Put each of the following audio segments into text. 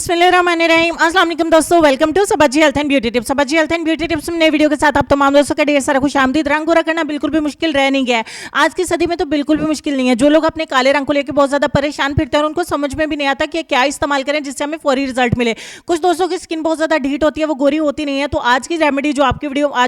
बिस्मिल्लाहिर्रहमानिर्रहीम। अस्सलाम वालेकुम दोस्तों, welcome to Sabaji health and beauty tips. Sabaji health and beauty tips में नए वीडियो के साथ आप तमाम दोस्तों का ढेर सारा खुशामदीद। रंग गोरा करना बिल्कुल भी मुश्किल रह नहीं गया है आज की सदी में, तो बिल्कुल भी मुश्किल नहीं है। जो लोग अपने काले रंग को लेकर बहुत ज्यादा परेशान फिरते हैं और उनको समझ में भी नहीं आता कि क्या इस्तेमाल करें जिससे हमें फौरी रिजल्ट मिले। कुछ दोस्तों की स्किन बहुत ज्यादा ढीट होती है, वो गोरी होती नहीं है। तो आज की रेमेडी जो आज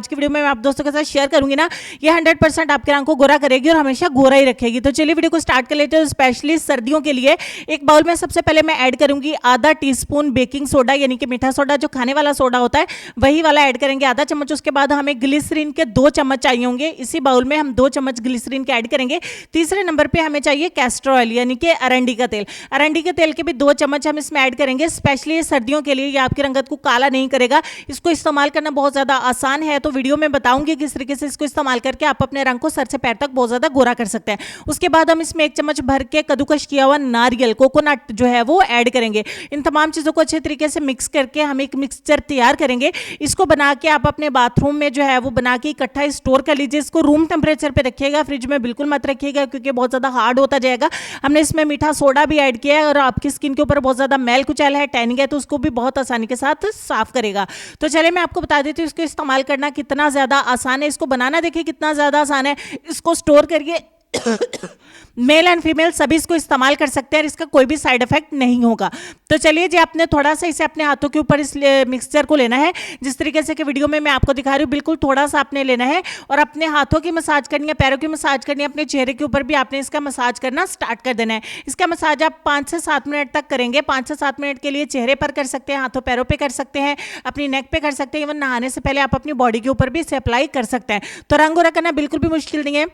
की वीडियो में मैं आप दोस्तों के साथ शेयर करूंगी ना, ये 100% आपके रंग को गोरा करेगी और हमेशा गोरा ही रखेगी। तो चलिए वीडियो को स्टार्ट कर लेते हैं। स्पेशली सर्दियों के लिए एक बाउल में सबसे पहले मैं ऐड करूंगी आधा टीस्पून बेकिंग सोडा, यानी कि मीठा सोडा जो खाने वाला सोडा होता है वही वाला ऐड करेंगे आधा चम्मच। उसके बाद हमें ग्लिसरीन के 2 चम्मच चाहिए होंगे। इसी बाउल में हम 2 चम्मच ग्लिसरीन के ऐड करेंगे। तीसरे नंबर पे हमें चाहिए कैस्टर ऑयल, यानी कि अरंडी का तेल। अरंडी के तेल के भी 2 चम्मच हम इसमें ऐड करेंगे। स्पेशली सर्दियों के लिए ये आपकी रंगत को काला नहीं करेगा। इसको इस्तेमाल करना बहुत ज्यादा आसान है, तो वीडियो में बताऊंगी किस तरीके से इसको इस्तेमाल करके आप अपने रंग को सर से पैर तक बहुत ज्यादा गोरा कर सकते हैं। उसके बाद हम इसमें 1 चम्मच भर के कद्दूकश किया हुआ नारियल, कोकोनट जो है वो ऐड करेंगे। इन तमाम चीजों को अच्छे तरीके से मिक्स करके हम एक मिक्सचर तैयार करेंगे। इसको बना के आप अपने बाथरूम में जो है वो बना के इकट्ठा स्टोर कर लीजिए। इसको रूम टेम्परेचर पे रखिएगा, फ्रिज में बिल्कुल मत रखिएगा क्योंकि बहुत ज्यादा हार्ड होता जाएगा। हमने इसमें मीठा सोडा भी ऐड किया है और आपकी स्किन के ऊपर बहुत ज्यादा मैल कुचैल है, टैनिंग है, तो उसको भी बहुत आसानी के साथ साफ करेगा। तो चलिए मैं आपको बता देती हूँ इसको इस्तेमाल करना कितना ज्यादा आसान है। इसको बनाना देखिए कितना ज्यादा आसान है। इसको स्टोर करिए मेल एंड फीमेल सभी इसको इस्तेमाल कर सकते हैं और इसका कोई भी साइड इफेक्ट नहीं होगा। तो चलिए जी, आपने थोड़ा सा इसे अपने हाथों के ऊपर इस मिक्सचर को लेना है, जिस तरीके से कि वीडियो में मैं आपको दिखा रही हूँ। बिल्कुल थोड़ा सा आपने लेना है और अपने हाथों की मसाज करनी है, पैरों की मसाज करनी है, अपने चेहरे के ऊपर भी आपने इसका मसाज करना स्टार्ट कर देना है। इसका मसाज आप 5 से 7 मिनट तक करेंगे। 5 से 7 मिनट के लिए चेहरे पर कर सकते हैं, हाथों पैरों पर कर सकते हैं, अपनी नेक पे कर सकते हैं। इवन नहाने से पहले आप अपनी बॉडी के ऊपर भी इसे अप्लाई कर सकते हैं। तो रंग गोरा करना बिल्कुल भी मुश्किल नहीं है।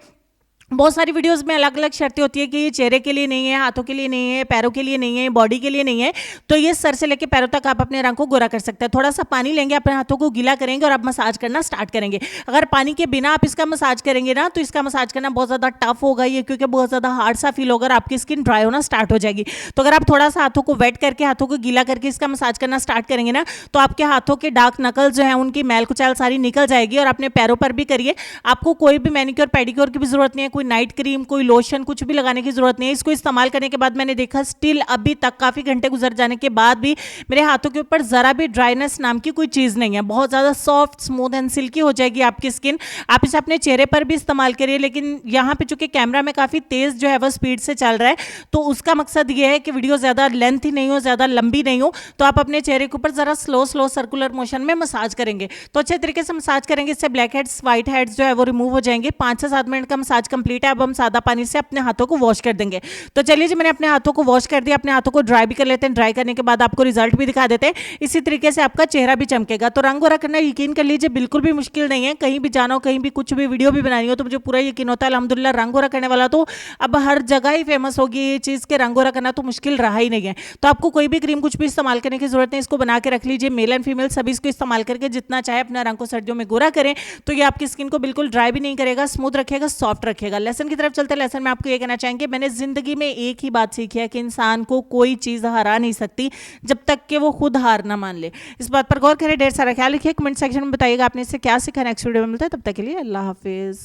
बहुत सारी वीडियोस में अलग अलग शर्तें होती है कि ये चेहरे के लिए नहीं है, हाथों के लिए नहीं है, पैरों के लिए नहीं है, बॉडी के लिए नहीं है। तो ये सर से लेकर पैरों तक आप अपने रंग को गोरा कर सकते हैं। थोड़ा सा पानी लेंगे, अपने हाथों को गीला करेंगे और आप मसाज करना स्टार्ट करेंगे। अगर पानी के बिना आप इसका मसाज करेंगे ना, तो इसका मसाज करना बहुत ज़्यादा टफ होगा ये, क्योंकि बहुत ज़्यादा हार्ड सा फील होगा और आपकी स्किन ड्राई होना स्टार्ट हो जाएगी। तो अगर आप थोड़ा सा हाथों को वेट करके, हाथों को गीला करके इसका मसाज करना स्टार्ट करेंगे ना, तो आपके हाथों के डार्क नकल्स जो है उनकी मैल कुचैल सारी निकल जाएगी। और अपने पैरों पर भी करिए, आपको कोई भी मैनिक्योर पेडिक्योर की भी जरूरत नहीं है, कोई नाइट क्रीम, कोई लोशन, कुछ भी लगाने की जरूरत नहीं है। इसको इस्तेमाल करने के बाद मैंने देखा स्टिल अभी तक काफी घंटे गुजर जाने के बाद भी मेरे हाथों के ऊपर जरा भी ड्राइनेस नाम की कोई चीज नहीं है। बहुत ज्यादा सॉफ्ट, स्मूथ एंड सिल्की हो जाएगी आपकी स्किन। आप इसे अपने चेहरे पर भी इस्तेमाल करिए, लेकिन यहाँ पे चूंकि कैमरा में काफी तेज जो है वो स्पीड से चल रहा है, तो उसका मकसद ये है कि वीडियो ज्यादा लेंथ ही नहीं हो, ज्यादा लंबी नहीं हो। तो आप अपने चेहरे के ऊपर जरा स्लो स्लो सर्कुलर मोशन में मसाज करेंगे, तो अच्छे तरीके से मसाज करेंगे। इससे ब्लैक हेड्स, व्हाइट हेड्स जो है वो रिमूव हो जाएंगे। 5 से 7 मिनट का मसाज कंप्लीट है। अब हम सादा पानी से अपने हाथों को वॉश कर देंगे। तो चलिए जी, मैंने अपने हाथों को वॉश कर दिया। अपने हाथों को ड्राई भी कर लेते हैं। ड्राई करने के बाद आपको रिजल्ट भी दिखा देते हैं। इसी तरीके से आपका चेहरा भी चमकेगा। तो रंग गोरा करना यकीन कर लीजिए बिल्कुल भी मुश्किल नहीं है। कहीं भी जाना हो, कहीं भी कुछ भी वीडियो भी बनानी हो, तो मुझे पूरा यकीन होता है अल्हम्दुलिल्लाह रंग गोरा करने वाला तो अब हर जगह ही फेमस होगी ये चीज़ के रंग गोरा करना तो मुश्किल रहा ही नहीं है। तो आपको कोई भी क्रीम कुछ भी इस्तेमाल करने की जरूरत नहीं। इसको बना के रख लीजिए। मेल एंड फीमेल सभी इसको इस्तेमाल करके जितना चाहे अपना रंग को सर्दियों में गोरा करें, तो ये आपकी स्किन को बिल्कुल ड्राई भी नहीं करेगा, स्मूथ रखेगा, सॉफ्ट रखेगा। लेसन की तरफ चलते हैं। लेसन में आपको ये कहना चाहेंगे, मैंने जिंदगी में एक ही बात सीखी है कि इंसान को कोई चीज़ हरा नहीं सकती जब तक कि वो खुद हार ना मान ले। इस बात पर गौर करें, ढेर सारा ख्याल रखिए। कमेंट सेक्शन में बताइएगा आपने इससे क्या सीखा। नेक्स्ट वीडियो में मिलता है, तब तक के लिए अल्लाह हाफिज़।